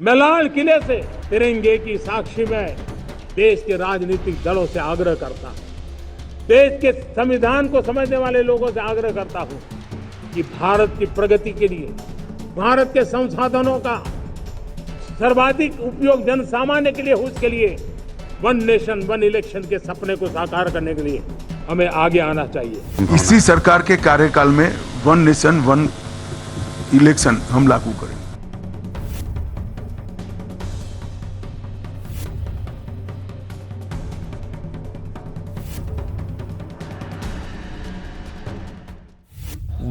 मैं लाल किले से तिरंगे की साक्षी में देश के राजनीतिक दलों से आग्रह करता हूं, देश के संविधान को समझने वाले लोगों से आग्रह करता हूं कि भारत की प्रगति के लिए, भारत के संसाधनों का सर्वाधिक उपयोग जन सामान्य के लिए हो, उसके लिए वन नेशन वन इलेक्शन के सपने को साकार करने के लिए हमें आगे आना चाहिए। इसी सरकार के कार्यकाल में वन नेशन वन इलेक्शन हम लागू करेंगे।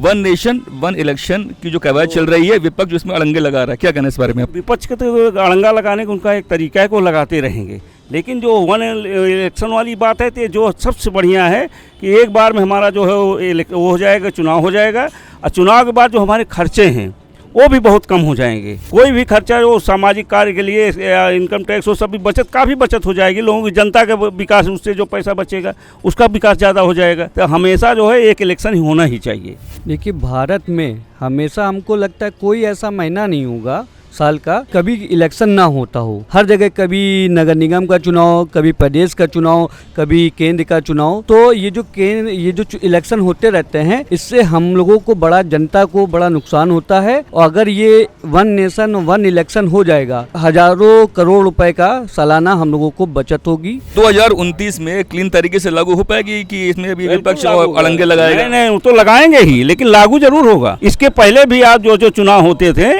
वन नेशन वन इलेक्शन की जो कवायद चल रही है, विपक्ष उसमें अड़ंगे लगा रहा है, क्या कहना है इस बारे में? विपक्ष के तो अड़ंगा लगाने का उनका एक तरीका है को लगाते रहेंगे, लेकिन जो वन इलेक्शन वाली बात है तो जो सबसे बढ़िया है कि एक बार में हमारा जो है वो हो जाएगा, चुनाव हो जाएगा, और चुनाव के बाद जो हमारे खर्चे हैं वो भी बहुत कम हो जाएंगे। कोई भी खर्चा जो सामाजिक कार्य के लिए, इनकम टैक्स हो, सब बचत, काफ़ी बचत हो जाएगी। लोगों की जनता का विकास, उससे जो पैसा बचेगा उसका विकास ज़्यादा हो जाएगा। तो हमेशा जो है एक इलेक्शन ही होना ही चाहिए। देखिए, भारत में हमेशा हमको लगता है कोई ऐसा महीना नहीं होगा साल का कभी इलेक्शन ना होता हो। हर जगह कभी नगर निगम का चुनाव, कभी प्रदेश का चुनाव, कभी केंद्र का चुनाव। तो ये जो इलेक्शन होते रहते हैं, इससे हम लोगों को बड़ा, जनता को बड़ा नुकसान होता है। और अगर ये वन नेशन वन इलेक्शन हो जाएगा, हजारों करोड़ रुपए का सालाना हम लोगों को बचत होगी। 2029 में क्लीन तरीके से लागू हो पाएगी कि इसमें भी विपक्ष अड़ंगे लगाएगा? नहीं, तो लगाएंगे ही, लेकिन लागू जरूर होगा। इसके पहले भी आज जो चुनाव होते थे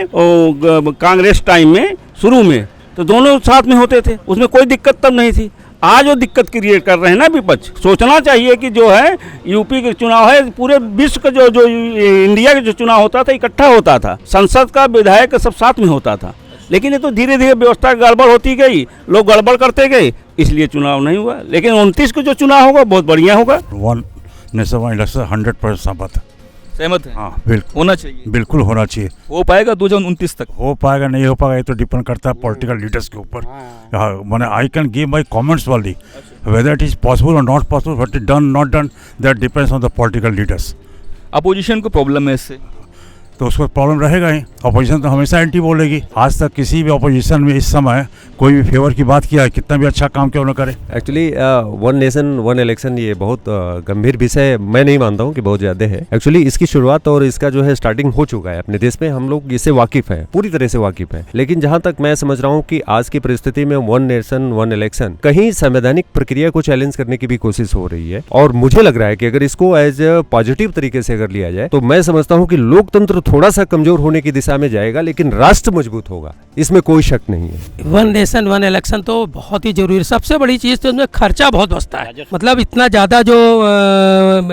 कांग्रेस टाइम में, शुरू में तो दोनों साथ में होते थे, उसमें कोई दिक्कत तब नहीं थी। आज वो दिक्कत क्रिएट कर रहे हैं ना विपक्ष। सोचना चाहिए कि जो है यूपी के चुनाव है, पूरे विश्व का जो इंडिया का जो चुनाव होता था इकट्ठा होता था, संसद का, विधायक सब साथ में होता था। लेकिन ये तो धीरे धीरे व्यवस्था गड़बड़ होती गई, लोग गड़बड़ करते गए, इसलिए चुनाव नहीं हुआ। लेकिन 29 को जो चुनाव होगा बहुत बढ़िया होगा। वन नेशन वन इलेक्शन 100% सहमत है? हाँ, बिल्कुल होना चाहिए, बिल्कुल होना चाहिए। हो पाएगा 2029 तक? हो पाएगा नहीं हो पाएगा ये तो डिपेंड करता है पॉलिटिकल लीडर्स के ऊपर। मैंने I can give my comments वाली, वेदर इट इज पॉसिबल और not possible, but it done not done, that depends on the political leaders. Opposition को प्रॉब्लम है इससे, तो उसको प्रॉब्लम रहेगा ही। अपोजिशन तो हमेशा एंटी बोलेगी। आज तक किसी भी अपोजिशन में इस समय कोई भी फेवर की बात किया है, कितना भी अच्छा काम क्यों न करे। Actually one nation one election ये बहुत गंभीर विषय मैं नहीं मानता हूँ कि बहुत ज़्यादा है। एक्चुअली इसकी शुरुआत और इसका जो है स्टार्टिंग हो चुका है अपने देश में, हम लोग इससे वाकिफ़ है, पूरी तरह से वाकिफ़ है। लेकिन जहाँ तक मैं समझ रहा हूँ कि आज की परिस्थिति में वन नेशन वन इलेक्शन कहीं संवैधानिक प्रक्रिया को चैलेंज करने की भी कोशिश हो रही है। और मुझे लग रहा है कि अगर इसको एज पॉजिटिव तरीके से अगर लिया जाए तो मैं समझता हूँ कि लोकतंत्र थोड़ा सा कमजोर होने की दिशा में जाएगा, लेकिन राष्ट्र मजबूत होगा, इसमें कोई शक नहीं है। वन नेशन वन इलेक्शन तो बहुत ही जरूरी है। सबसे बड़ी चीज तो उसमें खर्चा बहुत बचता है, मतलब इतना ज्यादा जो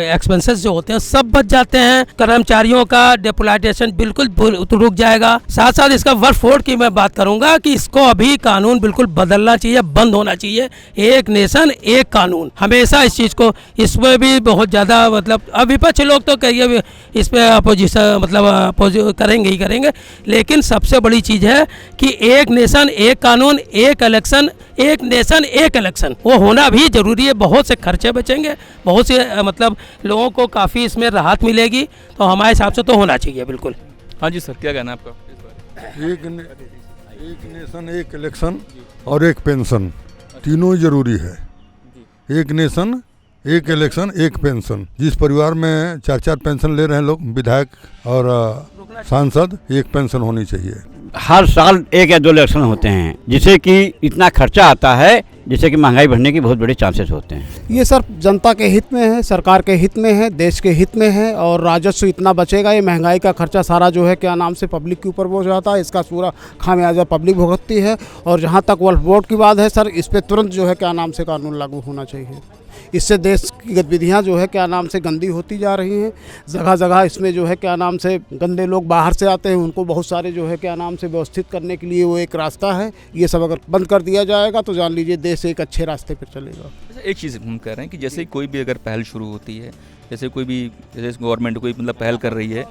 एक्सपेंसेस जो होते हैं सब बच जाते हैं। कर्मचारियों का डेपुटेशन बिल्कुल रुक जाएगा। साथ साथ इसका वर्क फोर्स की मैं बात करूंगा कि इसको अभी कानून बिल्कुल बदलना चाहिए, बंद होना चाहिए। एक नेशन एक कानून, हमेशा इस चीज को, इसमें भी बहुत ज्यादा मतलब विपक्ष लोग तो कहिए इस पे अपोजिशन मतलब करेंगे ही करेंगे, लेकिन सबसे बड़ी चीज है कि एक नेशन एक कानून, एक इलेक्शन, एक नेशन एक इलेक्शन, वो होना भी जरूरी है। बहुत से खर्चे बचेंगे, बहुत से मतलब लोगों को काफ़ी इसमें राहत मिलेगी, तो हमारे हिसाब से तो होना चाहिए बिल्कुल। हाँ जी सर, क्या कहना है आपका? एक नेशन एक इलेक्शन और एक पेंशन, तीनों ही जरूरी है। एक नेशन एक इलेक्शन एक पेंशन। जिस परिवार में 4-4 पेंशन ले रहे हैं लोग, विधायक और सांसद, एक पेंशन होनी चाहिए। हर साल 1 या 2 इलेक्शन होते हैं, जिससे कि इतना खर्चा आता है, जिससे कि महंगाई बढ़ने की बहुत बड़े चांसेस होते हैं। ये सर जनता के हित में है, सरकार के हित में है, देश के हित में है, और राजस्व इतना बचेगा। ये महंगाई का खर्चा सारा जो है क्या नाम से पब्लिक के ऊपर बोझ जाता है, इसका पूरा खामियाजा पब्लिक भुगतती है। और जहाँ तक वक्फ बोर्ड की बात है सर, इस पर तुरंत जो है क्या नाम से कानून लागू होना चाहिए। इससे देश की गतिविधियाँ जो है क्या नाम से गंदी होती जा रही हैं। जगह जगह इसमें जो है क्या नाम से गंदे लोग बाहर से आते हैं, उनको बहुत सारे जो है क्या नाम से व्यवस्थित करने के लिए वो एक रास्ता है। ये सब अगर बंद कर दिया जाएगा तो जान लीजिए देश एक अच्छे रास्ते पर चलेगा। एक चीज़ हम कह रहे हैं कि जैसे कोई भी अगर पहल शुरू होती है, जैसे गवर्नमेंट कोई मतलब पहल कर रही है,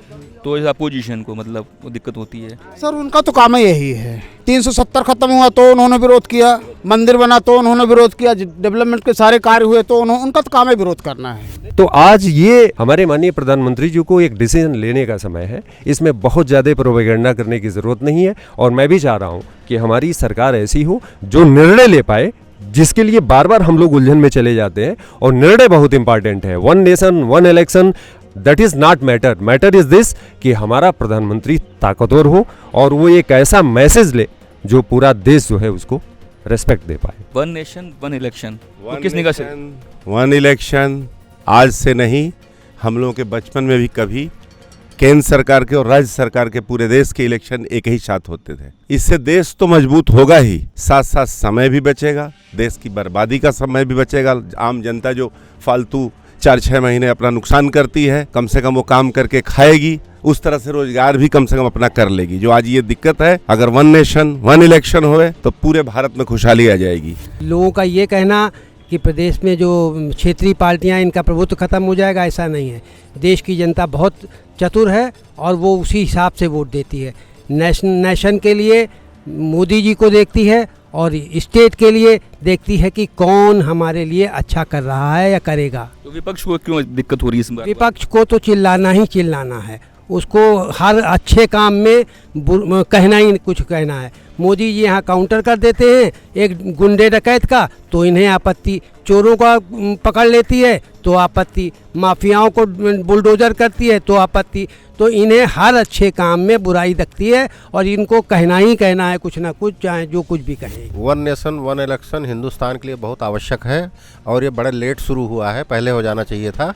तो इस अपोजिशन को मतलब वो दिक्कत होती है। सर उनका तो काम ही यही है। 370 खत्म हुआ तो उन्होंने विरोध किया, मंदिर बना तो उन्होंने विरोध किया, डेवलपमेंट के सारे कार्य हुए तो उनका तो काम ही विरोध करना है। तो आज ये हमारे माननीय प्रधानमंत्री जी को एक डिसीजन लेने का समय है। इसमें बहुत ज़्यादा प्रोपेगेंडा करने की ज़रूरत नहीं है, और मैं भी चाह रहा हूँ कि हमारी सरकार ऐसी हो जो निर्णय ले पाए, जिसके लिए बार बार हम लोग उलझन में चले जाते हैं। और निर्णय बहुत इंपॉर्टेंट है। 1 nation 1 election that is not matter is this कि हमारा प्रधानमंत्री ताकतवर हो और वो एक ऐसा मैसेज ले जो पूरा देश जो है उसको रेस्पेक्ट दे पाए। 1 नेशन 1 इलेक्शन किस निगाह से? 1 इलेक्शन आज से नहीं, हम लोगों के बचपन में भी कभी केंद्र सरकार के और राज्य सरकार के पूरे देश के इलेक्शन एक ही साथ होते थे। इससे देश तो मजबूत होगा ही, साथ साथ समय भी बचेगा, देश की बर्बादी का समय भी बचेगा। आम जनता जो फालतू 4-6 महीने अपना नुकसान करती है, कम से कम वो काम करके खाएगी, उस तरह से रोजगार भी कम से कम अपना कर लेगी। जो आज ये दिक्कत है, अगर 1 नेशन 1 इलेक्शन होए तो पूरे भारत में खुशहाली आ जाएगी। लोगों का ये कहना कि प्रदेश में जो क्षेत्रीय पार्टियां इनका प्रभुत्व खत्म हो जाएगा, ऐसा नहीं है। देश की जनता बहुत चतुर है और वो उसी हिसाब से वोट देती है। नेशन के लिए मोदी जी को देखती है और स्टेट के लिए देखती है कि कौन हमारे लिए अच्छा कर रहा है या करेगा। तो विपक्ष को क्यों दिक्कत हो रही है इस बार? विपक्ष को तो चिल्लाना ही चिल्लाना है, उसको हर अच्छे काम में कहना ही कुछ कहना है। मोदी जी यहाँ काउंटर कर देते हैं एक गुंडे डकैत का तो इन्हें आपत्ति, चोरों का पकड़ लेती है तो आपत्ति, माफियाओं को बुलडोजर करती है तो आपत्ति। तो इन्हें हर अच्छे काम में बुराई दिखती है और इनको कहना ही कहना है कुछ ना कुछ, चाहे जो कुछ भी कहें। 1 नेशन 1 इलेक्शन हिंदुस्तान के लिए बहुत आवश्यक है और ये बड़ा लेट शुरू हुआ है, पहले हो जाना चाहिए था।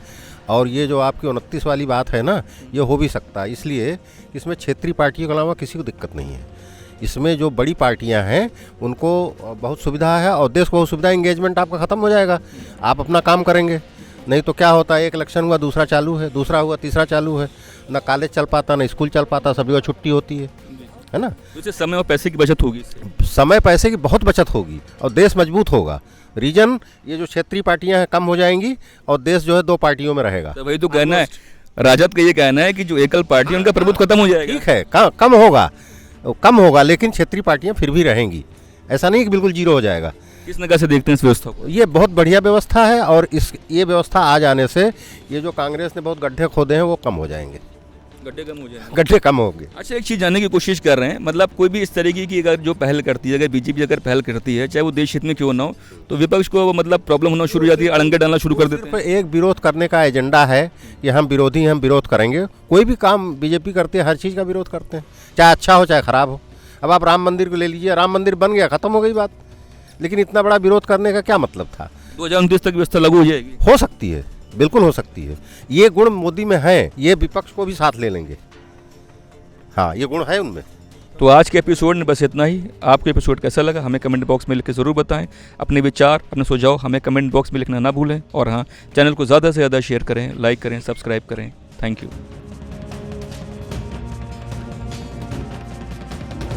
और ये जो आपकी 29 वाली बात है ना, ये हो भी सकता है, इसलिए इसमें क्षेत्रीय पार्टियों के अलावा किसी को दिक्कत नहीं है। इसमें जो बड़ी पार्टियां हैं उनको बहुत सुविधा है और देश को बहुत सुविधा, एंगेजमेंट आपका ख़त्म हो जाएगा, आप अपना काम करेंगे। नहीं तो क्या होता है, एक इलेक्शन हुआ दूसरा चालू है, दूसरा हुआ तीसरा चालू है, ना कॉलेज चल पाता ना स्कूल चल पाता, सब जगह छुट्टी होती है ना। इससे समय और पैसे की बचत होगी। समय पैसे की बहुत बचत होगी और देश मजबूत होगा। रीजन ये जो क्षेत्रीय पार्टियां हैं कम हो जाएंगी और देश जो है 2 पार्टियों में रहेगा। तो वही तो कहना है, राजद का ये कहना है कि जो एकल पार्टी उनका प्रभुत्व खत्म हो जाएगा। ठीक है, कम होगा लेकिन क्षेत्रीय पार्टियां फिर भी रहेंगी, ऐसा नहीं कि बिल्कुल जीरो हो जाएगा। किस नगर से देखते हैं इस व्यवस्था को? ये बहुत बढ़िया व्यवस्था है और ये व्यवस्था आ जाने से ये जो कांग्रेस ने बहुत गड्ढे खोदे हैं वो कम हो जाएंगे, गड्ढे कम होंगे। अच्छा, एक चीज़ जानने की कोशिश कर रहे हैं, मतलब कोई भी इस तरीके की अगर जो पहल करती है, अगर बीजेपी अगर पहल करती है, चाहे वो देश हित में क्यों ना हो, तो विपक्ष को मतलब प्रॉब्लम होना शुरू हो जाती है, अड़ंगे डालना शुरू कर देते हैं। एक विरोध करने का एजेंडा है कि हम विरोधी हैं, हम विरोध करेंगे। कोई भी काम बीजेपी करती है, हर चीज़ का विरोध करते हैं, चाहे अच्छा हो चाहे ख़राब हो। अब आप राम मंदिर को ले लीजिए, राम मंदिर बन गया, ख़त्म हो गई बात, लेकिन इतना बड़ा विरोध करने का क्या मतलब था? 2029 तक व्यवस्था लागू हो जाएगी? हो सकती है, बिल्कुल हो सकती है। ये गुण मोदी में है, ये विपक्ष को भी साथ ले लेंगे। हाँ, ये गुण है उनमें। तो आज के एपिसोड में बस इतना ही। आपको एपिसोड कैसा लगा हमें कमेंट बॉक्स में लिख के ज़रूर बताएं। अपने विचार, अपने सुझाव हमें कमेंट बॉक्स में लिखना ना भूलें। और हाँ, चैनल को ज़्यादा से ज़्यादा शेयर करें, लाइक करें, सब्सक्राइब करें। Thank you.